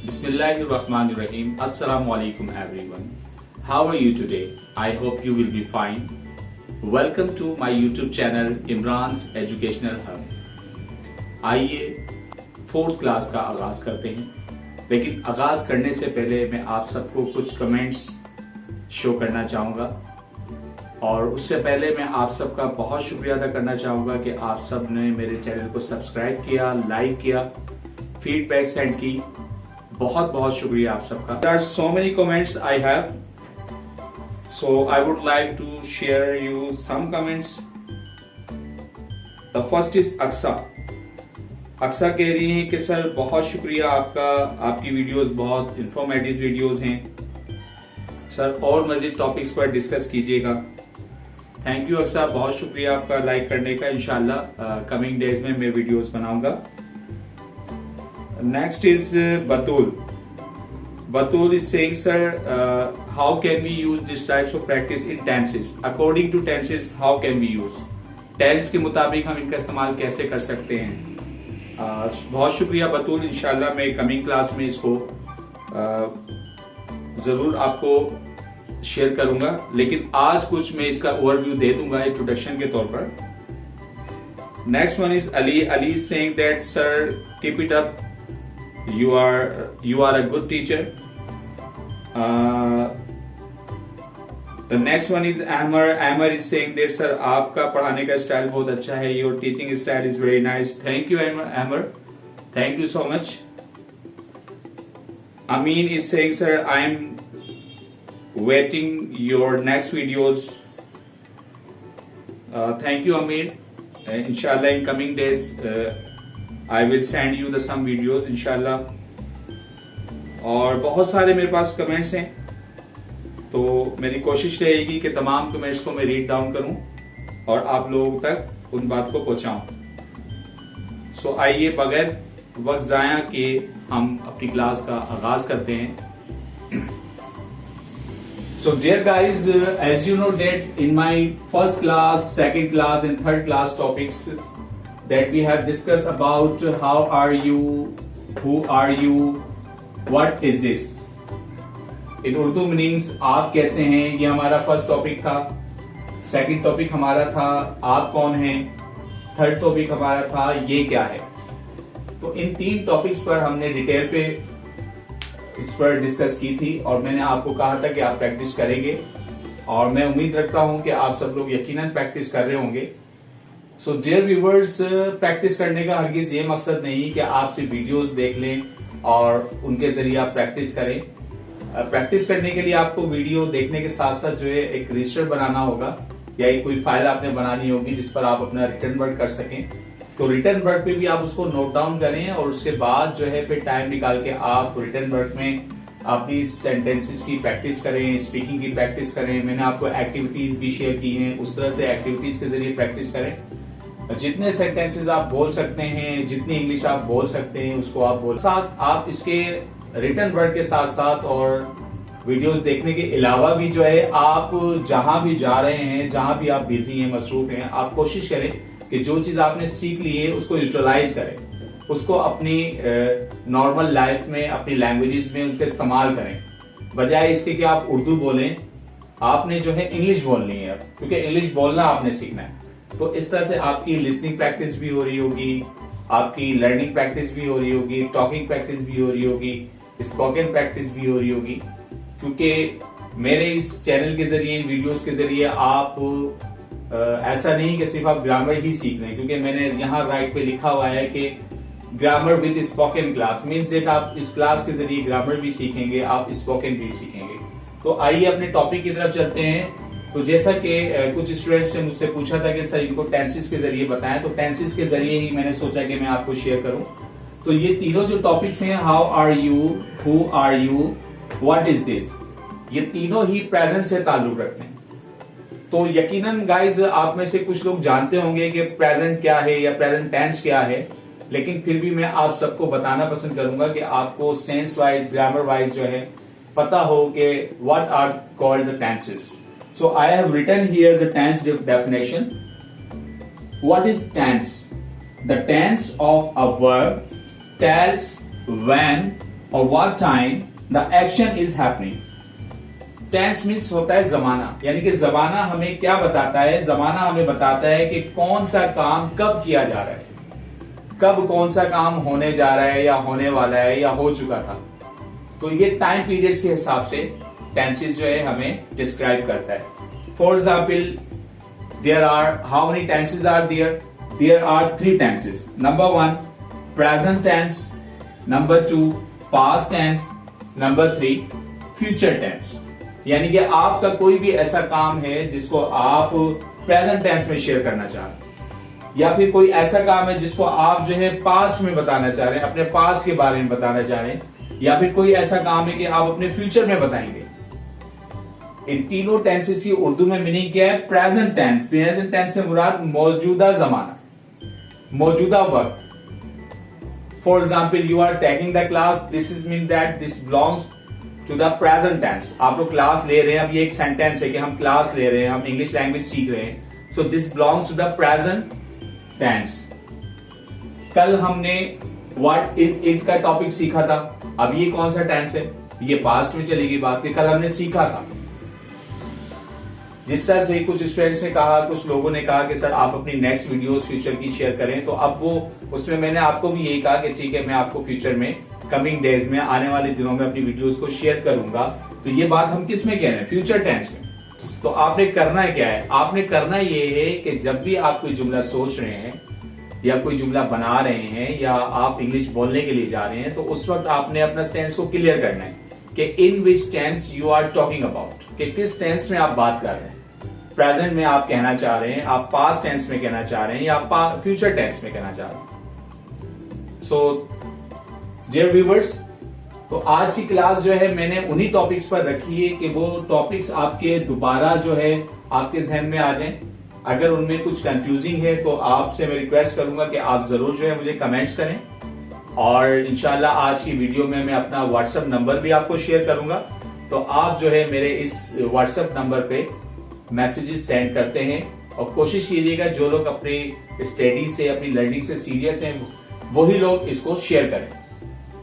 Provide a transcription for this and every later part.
Bismillahirrahmanirrahim. Assalamu alaikum everyone. How are you today? I hope you will be fine. Welcome to my YouTube channel Imran's Educational Hub. आइए fourth class का आगाज करते हैं, लेकिन आगाज करने से पहले मैं आप सबको कुछ कमेंट्स शो करना चाहूँगा और उससे पहले मैं आप सबका बहुत शुक्रिया अदा करना चाहूँगा कि आप सब ने मेरे चैनल को सब्सक्राइब किया, लाइक किया, फीडबैक सेंड की। बहुत बहुत शुक्रिया आप सबका। There are so many comments I have, so I would like to share you some comments. The first is Aksa. Aqsa कह रही हैं कि सर बहुत शुक्रिया आपका, आपकी वीडियोस बहुत इंफॉर्मेटिव वीडियोस हैं सर, और मजीद टॉपिक्स पर डिस्कस कीजिएगा। थैंक यू अक्सा, बहुत शुक्रिया आपका लाइक करने का। इंशाल्लाह कमिंग डेज में मैं वीडियोस बनाऊंगा। Next is Batool. Batul is saying, sir, how can we use these types of practice in tenses? According to tenses, how can we use? Tense के मुताबिक हम इनका इस्तेमाल कैसे कर सकते हैं? बहुत शुक्रिया बतूल। इंशाल्लाह मैं कमिंग क्लास में इसको ज़रूर आपको शेयर करूंगा, लेकिन आज कुछ मैं इसका ओवरव्यू दे दूंगा इंट्रोडक्शन के तौर पर। Next one is Ali. Ali is saying that, sir, keep it up. You are a good teacher. The next one is Amar. Amar is saying that, sir, आपका पढ़ाने का स्टाइल बहुत अच्छा है. Your teaching style is very nice. Thank you, Amar. Thank you so much. Amin is saying, sir, I am waiting your next videos. Thank you, Amin. Inshallah, in coming days, I will send you the some videos इंशाल्लाह। और बहुत सारे मेरे पास comments हैं, तो मेरी कोशिश रहेगी कि तमाम कमेंट्स को मैं रीड डाउन करूं और आप लोगों तक उन बात को पहुंचाऊं। सो आइए बगैर वक्त ज़ाया किए हम अपनी क्लास का आगाज करते हैं। So dear guys, as you know that in my first class, second class and third class topics that we have discussed about how are you, who are you, what is this. In Urdu meanings आप कैसे हैं, ये हमारा first topic था। Second topic हमारा था आप कौन हैं। थर्ड टॉपिक हमारा था ये क्या है। तो इन तीन टॉपिक्स पर हमने डिटेल पे इस पर डिस्कस की थी और मैंने आपको कहा था कि आप प्रैक्टिस करेंगे और मैं उम्मीद रखता हूं कि आप सब लोग यकीनन प्रैक्टिस कर रहे होंगे। सो डियर व्यूवर्स, प्रैक्टिस करने का हरगिज ये मकसद नहीं कि आप सिर्फ वीडियोस देख लें और उनके जरिए आप प्रैक्टिस करें। प्रैक्टिस करने के लिए आपको वीडियो देखने के साथ साथ जो है एक रजिस्टर बनाना होगा या एक कोई फाइल आपने बनानी होगी जिस पर आप अपना रिटन वर्क कर सकें। तो रिटन वर्क पे भी आप उसको नोट डाउन करें और उसके बाद जो है फिर टाइम निकाल के आप रिटन वर्क में अपनी सेंटेंसेस की प्रैक्टिस करें, स्पीकिंग की प्रैक्टिस करें। मैंने आपको एक्टिविटीज भी शेयर की हैं, उस तरह से एक्टिविटीज के जरिए प्रैक्टिस करें। जितने सेंटेंसेस आप बोल सकते हैं, जितनी इंग्लिश आप बोल सकते हैं, उसको आप बोल साथ आप इसके रिटन वर्क के साथ साथ और वीडियोस देखने के अलावा भी जो है आप जहां भी जा रहे हैं, जहां भी आप बिजी हैं, मसरूफ हैं, आप कोशिश करें कि जो चीज आपने सीख ली है उसको यूटिलाइज करें, उसको अपनी नॉर्मल लाइफ में, अपनी लैंग्वेजेस में उसका इस्तेमाल करें। बजाय इसके कि आप उर्दू बोलें, आपने जो है इंग्लिश बोलनी है, क्योंकि इंग्लिश बोलना आपने सीखना है। तो इस तरह से आपकी लिसनिंग प्रैक्टिस भी हो रही होगी, आपकी लर्निंग प्रैक्टिस भी हो रही होगी, टॉकिंग प्रैक्टिस भी हो रही होगी, स्पोकन प्रैक्टिस भी हो रही होगी। क्योंकि मेरे इस चैनल के जरिए, इन वीडियोस के जरिए आप ऐसा नहीं कि सिर्फ आप ग्रामर ही सीख रहे हैं, क्योंकि मैंने यहाँ राइट पे लिखा हुआ है कि grammar with spoken class means that आप इस क्लास के जरिए ग्रामर भी सीखेंगे, आप स्पोकन भी सीखेंगे। तो आइए अपने टॉपिक की तरफ चलते हैं। तो जैसा कि कुछ स्टूडेंट्स ने मुझसे पूछा था कि सर इनको टेंसेस के जरिए बताएं, तो टेंसेस के जरिए ही मैंने सोचा कि मैं आपको शेयर करूं। तो ये तीनों जो टॉपिक्स हैं, how are you, who are you, what is this, ये तीनों ही प्रेजेंट से ताल्लुक रखते हैं। तो यकीनन गाइज आप में से कुछ लोग जानते होंगे कि प्रेजेंट क्या है या प्रेजेंट टेंस क्या है, लेकिन फिर भी मैं आप सबको बताना पसंद करूंगा कि आपको सेंस वाइज, ग्रामर वाइज जो है पता हो कि what are called the tenses. So I have written here the tense definition. What is tense? The tense of a verb tells when और what time the action is happening. Tense means होता है जमाना, यानी कि जमाना हमें क्या बताता है, जमाना हमें बताता है कि कौन सा काम कब किया जा रहा है, कब कौन सा काम होने जा रहा है या होने वाला है या हो चुका था। तो ये टाइम पीरियड्स के हिसाब से टेंसेस जो है हमें डिस्क्राइब करता है। For example, there are how many tenses are there? There are 3 tenses. Number 1 present tense, number 2 past tense, number 3 future tense. यानी कि आपका कोई भी ऐसा काम है जिसको आप प्रेजेंट टेंस में शेयर करना चाह रहे हैं, या फिर कोई ऐसा काम है जिसको आप जो है पास्ट में बताना चाह रहे हैं, अपने पास्ट के बारे में बताना चाह रहे हैं, या फिर कोई ऐसा काम है कि आप अपने फ्यूचर में बताएंगे। इन तीनों टेंसेस की उर्दू में मीनिंग क्या है? Present tense. प्रेजेंट टेंस से मुराद मौजूदा जमाना, मौजूदा वक्त। For example, you are taking the class, this is mean that this belongs to the present tense. आप लोग क्लास ले रहे हैं, अब ये एक सेंटेंस है कि हम क्लास ले रहे हैं, हम इंग्लिश लैंग्वेज सीख रहे हैं। So this belongs to the present tense. कल हमने व्हाट इज इट का टॉपिक सीखा था, अब ये कौन सा टेंस है? ये पास्ट में चलेगी बात कि कल हमने सीखा था। जिस तरह से कुछ स्टूडेंट्स ने कहा, कुछ लोगों ने कहा कि सर आप अपनी नेक्स्ट वीडियोस फ्यूचर की शेयर करें, तो अब वो उसमें मैंने आपको भी यही कहा कि ठीक है, मैं आपको फ्यूचर में कमिंग डेज में, आने वाले दिनों में अपनी वीडियोस को शेयर करूंगा। तो ये बात हम किस में कह रहे हैं? फ्यूचर टेंस में। तो आपने करना क्या है? आपने करना ये है कि जब भी आप कोई जुमला सोच रहे हैं या कोई जुमला बना रहे हैं या आप इंग्लिश बोलने के लिए जा रहे हैं, तो उस वक्त आपने अपना सेंस को क्लियर करना है कि in which tense you are talking about, कि किस टेंस में आप बात कर रहे हैं। प्रेजेंट में आप कहना चाह रहे हैं, आप पास्ट टेंस में कहना चाह रहे हैं, या आप फ्यूचर टेंस में कहना चाह रहे हैं। सो डियर व्यूअर्स, तो आज की क्लास जो है मैंने उन्हीं टॉपिक्स पर रखी है कि वो टॉपिक्स आपके दोबारा जो है आपके जहन में आ जाएं। अगर उनमें कुछ कंफ्यूजिंग है तो आपसे मैं रिक्वेस्ट करूंगा कि आप जरूर जो है मुझे कमेंट्स करें, और इंशाल्लाह आज की वीडियो में मैं अपना व्हाट्सएप नंबर भी आपको शेयर करूंगा। तो आप जो है मेरे इस व्हाट्सएप नंबर पे मैसेजेस सेंड करते हैं, और कोशिश कीजिएगा जो लोग अपनी स्टडी से, अपनी लर्निंग से सीरियस हैं, वही लोग इसको शेयर करें।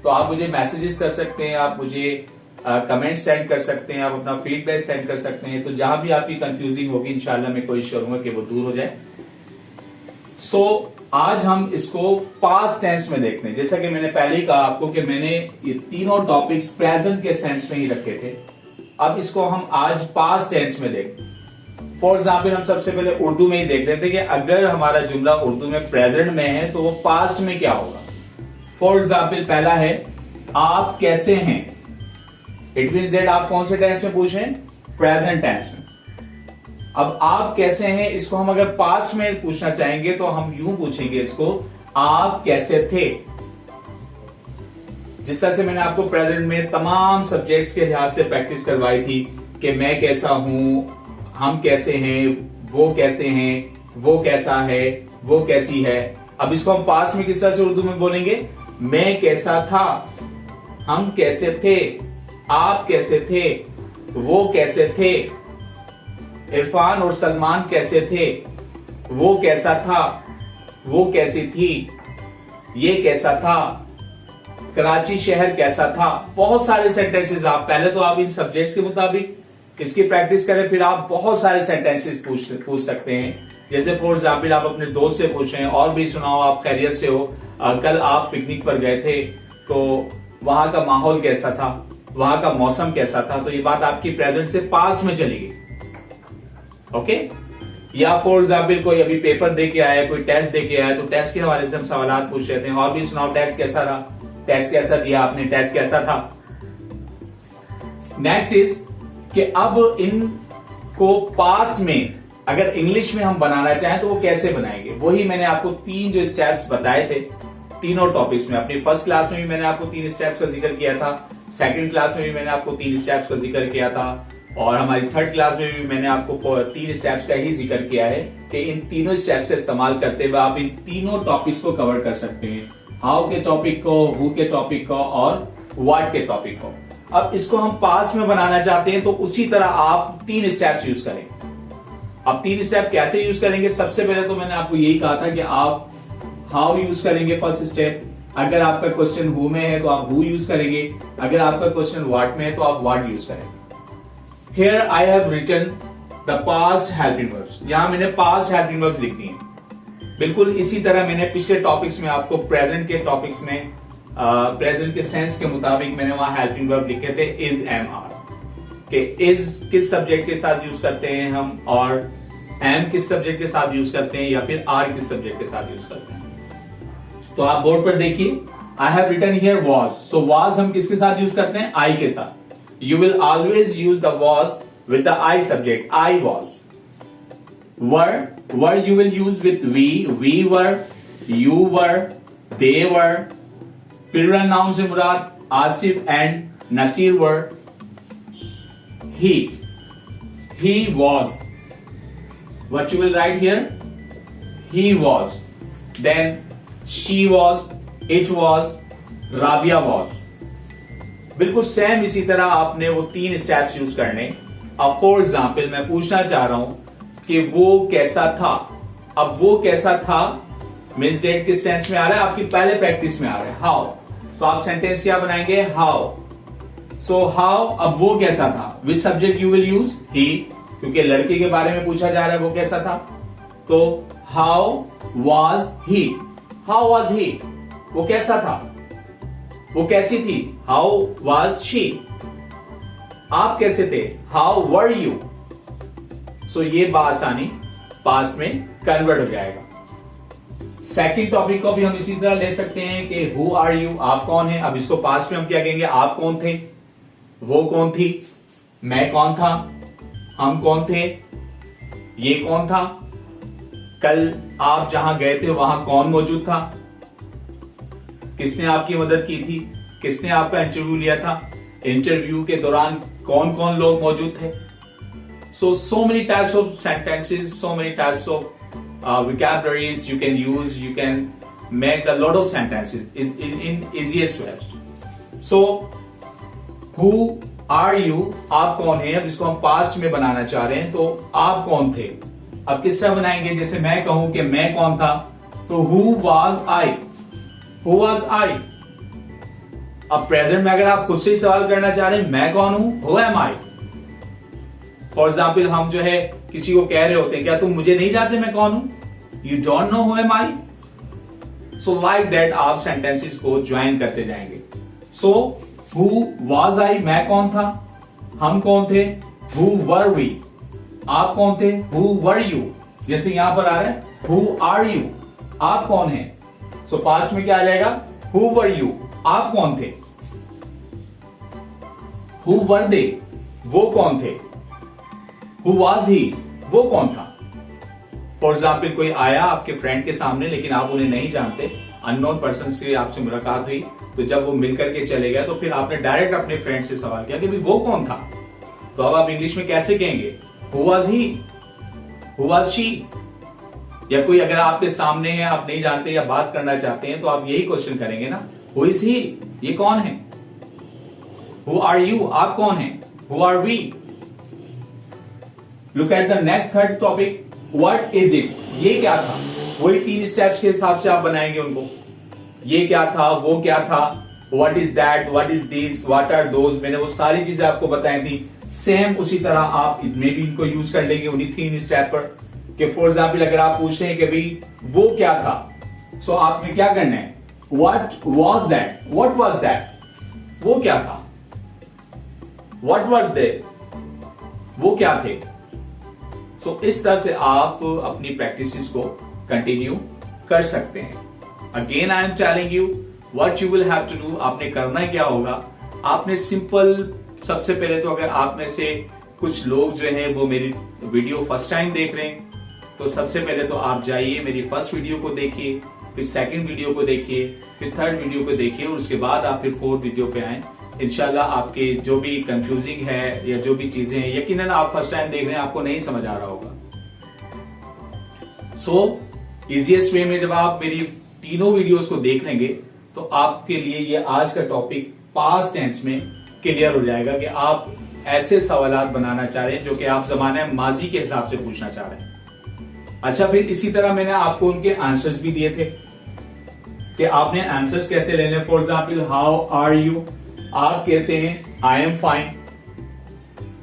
तो आप मुझे मैसेजेस कर सकते हैं, आप मुझे कमेंट सेंड कर सकते हैं, आप अपना फीडबैक सेंड कर सकते हैं। तो जहां भी आपकी कंफ्यूजिंग होगी इंशाल्लाह मैं कोशिश करूंगा कि वो दूर हो जाए। सो आज हम इसको पास्ट टेंस में देखते हैं। जैसा कि मैंने पहले ही कहा आपको कि मैंने ये तीनों टॉपिक्स प्रेजेंट के सेंस में ही रखे थे। अब इसको हम आज पास्ट टेंस में देखते हैं। फॉर एग्जाम्पल, हम सबसे पहले उर्दू में ही देख लेते हैं कि अगर हमारा जुमला उर्दू में प्रेजेंट में है तो वो पास्ट में क्या होगा। फॉर एग्जाम्पल, पहला है आप कैसे हैं। इट मीन्स दैट आप कौन से टेंस में पूछ रहे हैं? प्रेजेंट टेंस में। अब आप कैसे हैं, इसको हम अगर पास्ट में पूछना चाहेंगे तो हम यूं पूछेंगे इसको, आप कैसे थे। जिस तरह से मैंने आपको प्रेजेंट में तमाम सब्जेक्ट्स के लिहाज से प्रैक्टिस करवाई थी कि मैं कैसा हूं, हम कैसे हैं, वो कैसे हैं, वो कैसा है, वो कैसी है। अब इसको हम पास्ट में किस तरह से उर्दू में बोलेंगे? मैं कैसा था, हम कैसे थे, आप कैसे थे, वो कैसे थे, इरफान और सलमान कैसे थे, वो कैसा था, वो कैसी थी, ये कैसा था, कराची शहर कैसा था। बहुत सारे सेंटेंसेस आप पहले तो आप इन सब्जेक्ट्स के मुताबिक इसकी प्रैक्टिस करें, फिर आप बहुत सारे सेंटेंसेस पूछ सकते हैं। जैसे फॉर एग्जाम्पल, आप अपने दोस्त से पूछ रहे हैं और भी सुनाओ, आप खैरियत से हो, कल आप पिकनिक पर गए थे तो वहां का माहौल कैसा था, वहां का मौसम कैसा था। तो ये बात आपकी प्रेजेंट से पास्ट में चलेगी। ओके। या फॉर एग्जाम्पल, कोई अभी पेपर दे के आया, कोई टेस्ट दे के आया, तो टेस्ट के हवाले से हम सवाल पूछ रहे थे, और भी सुनाओ, टेस्ट कैसा रहा, टेस्ट कैसा दिया आपने, टेस्ट कैसा था। नेक्स्ट इज कि अब इनको पास्ट में अगर इंग्लिश में हम बनाना चाहें तो वो कैसे बनाएंगे। वही मैंने आपको 3 जो स्टेप्स बताए थे तीनों टॉपिक्स में। अपनी फर्स्ट क्लास में भी मैंने आपको 3 स्टेप्स का जिक्र किया था, सेकंड क्लास में भी मैंने आपको 3 स्टेप्स का जिक्र किया था, और हमारी थर्ड क्लास में भी मैंने आपको 3 स्टेप्स का ही जिक्र किया है कि इन तीनों स्टेप्स का इस्तेमाल करते हुए आप इन तीनों टॉपिक्स को कवर कर सकते हैं। हाउ के टॉपिक को, हु के टॉपिक को, और व्हाट के टॉपिक को। अब इसको हम पास्ट में बनाना चाहते हैं तो उसी तरह आप 3 स्टेप्स यूज करें। अब 3 स्टेप कैसे यूज करेंगे? सबसे पहले तो मैंने आपको यही कहा था कि आप हाउ यूज करेंगे फर्स्ट स्टेप, अगर आपका क्वेश्चन हु में है तो आप हु यूज करेंगे, अगर आपका क्वेश्चन व्हाट में है तो आप व्हाट यूज करेंगे। Here I have written the past helping verbs, यहां मैंने पास्ट हेल्पिंग वर्ब्स लिख दिए। बिल्कुल इसी तरह मैंने पिछले टॉपिक्स में आपको प्रेजेंट के टॉपिक्स में प्रेजेंट के सेंस के मुताबिक मैंने वहां हेल्पिंग वर्ब लिखे थे इज, एम, आर के इज किस सब्जेक्ट के साथ यूज करते हैं हम, और एम किस सब्जेक्ट के साथ यूज करते हैं, या फिर आर किस सब्जेक्ट के साथ यूज करते हैं। तो आप बोर्ड पर देखिए, I have written here was. So was हम किसके साथ यूज करते हैं, आई के साथ। You will always use the was with the I subject, I was. Were you will use with we were, you were, they were. Plural noun से Murad Asif and Naseer were. He was. What you will write here? He was. Then she was, it was, Rabia was. बिल्कुल same इसी तरह आपने वो 3 steps use करने। अब for example मैं पूछना चाह रहा हूं कि वो कैसा था। अब वो कैसा था मीन्स डेट किस सेंस में आ रहा है, आपकी पहले प्रैक्टिस में आ रहा है हाउ। तो आप सेंटेंस क्या बनाएंगे, हाउ। सो हाउ, अब वो कैसा था, which subject you will use, he, क्योंकि लड़के के बारे में पूछा जा रहा है वो कैसा था। तो how was he, how was he, वो कैसा था, वो कैसी थी, हाउ वाज शी। आप कैसे थे, हाउ वर यू। सो ये बासानी पास्ट में कन्वर्ट हो जाएगा। सेकंड टॉपिक को भी हम इसी तरह ले सकते हैं कि हु आर यू, आप कौन है। अब इसको पास्ट में हम क्या कहेंगे, आप कौन थे, वो कौन थी, मैं कौन था, हम कौन थे, ये कौन था, कल आप जहां गए थे वहां कौन मौजूद था, किसने आपकी मदद की थी, किसने आपका इंटरव्यू लिया था, इंटरव्यू के दौरान कौन कौन लोग मौजूद थे। So many types of sentences, so many types of vocabularies you can use. You can make a lot of sentences in easiest way. So, who are you? आप कौन है। अब इसको हम पास्ट में बनाना चाह रहे हैं, तो आप कौन थे। अब किस तरह बनाएंगे, जैसे मैं कहूं कि मैं कौन था, तो who was I? Who was I? अब प्रेजेंट में अगर आप खुद से सवाल करना चाह रहे हैं, मैं कौन हूं, who am I? For example हम जो है किसी को कह रहे होते हैं, क्या तुम मुझे नहीं जानते मैं कौन हूं, you don't know who am I. So like that आप सेंटेंसेस को ज्वाइन करते जाएंगे। सो हु वाज आई, मैं कौन था, हम कौन थे, हु वर वी, आप कौन थे, हु वर यू। जैसे यहां पर आ रहा है हु आर यू, आप कौन है। सो पास्ट में क्या आ जाएगा, हु वर यू, आप कौन थे, हु वर दे, वो कौन थे, Who was he? वो कौन था। फॉर एग्जाम्पल कोई आया आपके फ्रेंड के सामने, लेकिन आप उन्हें नहीं जानते, अननोन पर्सन से आपसे मुलाकात हुई, तो जब वो मिल करके चले गया तो फिर आपने डायरेक्ट अपने फ्रेंड से सवाल किया कि भाई वो कौन था। तो अब आप इंग्लिश में कैसे कहेंगे, Who was he? Who was she? या कोई अगर आपके सामने है, आप नहीं जानते या बात करना चाहते हैं, तो आप यही क्वेश्चन करेंगे ना, Who is he? ये कौन है। Who are you? आप कौन है, Who are we? Look at the next third topic. What is it? ये क्या था। वही 3 स्टेप्स के हिसाब से आप बनाएंगे उनको। ये क्या था, वो क्या था, What is that? What is this? What are those? मैंने वो सारी चीजें आपको बताई थी। सेम उसी तरह आप इसमें भी इनको यूज कर लेंगे उन्हीं 3 स्टेप पर। कि फॉर एग्जाम्पल अगर आप पूछ रहे हैं कि भाई वो क्या था, सो आपने क्या करना है, What was that? What was that? वो क्या था। What were they? वो क्या थे। सो इस तरह से आप अपनी प्रैक्टिसेस को कंटिन्यू कर सकते हैं। Again I am telling you what you will have to do. आपने करना क्या होगा, आपने सिंपल, सबसे पहले तो अगर आप में से कुछ लोग जो हैं वो मेरी वीडियो फर्स्ट टाइम देख रहे हैं, तो सबसे पहले तो आप जाइए मेरी फर्स्ट वीडियो को देखिए, फिर सेकंड वीडियो को देखिए, फिर थर्ड वीडियो को देखिए, और उसके बाद आप फिर फोर्थ वीडियो पे आए। इंशाल्लाह आपके जो भी कंफ्यूजिंग है या जो भी चीजें हैं, यकीनन आप फर्स्ट टाइम देख रहे हैं, आपको नहीं समझ आ रहा होगा। सो इजीएस्ट वे में जब आप मेरी तीनों वीडियोस को देख लेंगे, तो आपके लिए ये आज का टॉपिक पास्ट टेंस में क्लियर हो जाएगा कि आप ऐसे सवालात बनाना चाह रहे हैं जो कि आप जमाने माजी के हिसाब से पूछना चाह रहे हैं। अच्छा, फिर इसी तरह मैंने आपको उनके आंसर्स भी दिए थे। कि आपने आंसर्स कैसे लेने। For example, how are you, आप कैसे हैं, आई एम फाइन।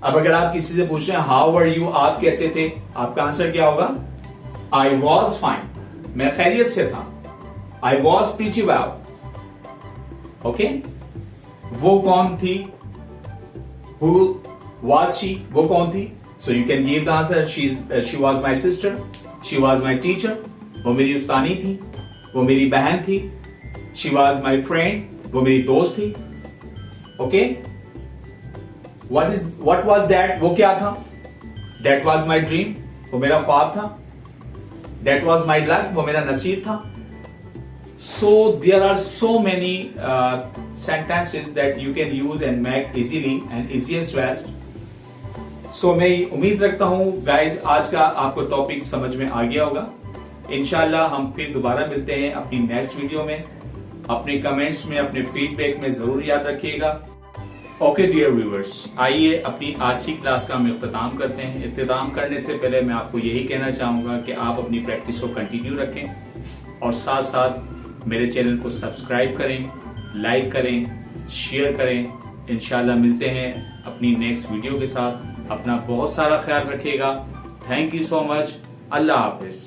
अब अगर आप किसी से पूछ रहे हैं हाउ आर यू, आप कैसे थे, आपका आंसर क्या होगा, आई वॉज फाइन, मैं खैरियत से था, I was pretty well. Okay, वो कौन थी, हु वाज शी, वो कौन थी। So you can give the answer, she was my sister, she was my teacher, वो मेरी उस्तानी थी, वो मेरी बहन थी। शी वाज माई फ्रेंड, वो मेरी दोस्त थी। ओके, what was that, वो क्या था, that was my dream, वो मेरा ख्वाब था। that was my luck, वो मेरा नसीब था। So there are so many sentences that you can use and make easily and easiest ways. So मैं उम्मीद रखता हूँ गाइज आज का आपको टॉपिक समझ में आ गया होगा। इंशाल्लाह हम फिर दोबारा मिलते हैं अपनी नेक्स्ट वीडियो में। अपने कमेंट्स में, अपने फीडबैक में जरूर याद रखिएगा। ओके डियर व्यूअर्स, आइए अपनी आज की क्लास का हम इख्तिताम करते हैं। इख्तिताम करने से पहले मैं आपको यही कहना चाहूंगा कि आप अपनी प्रैक्टिस को कंटिन्यू रखें और साथ साथ मेरे चैनल को सब्सक्राइब करें, लाइक करें, शेयर करें। इंशाल्लाह मिलते हैं अपनी नेक्स्ट वीडियो के साथ। अपना बहुत सारा ख्याल रखिएगा। Thank you so much. Allah Hafiz.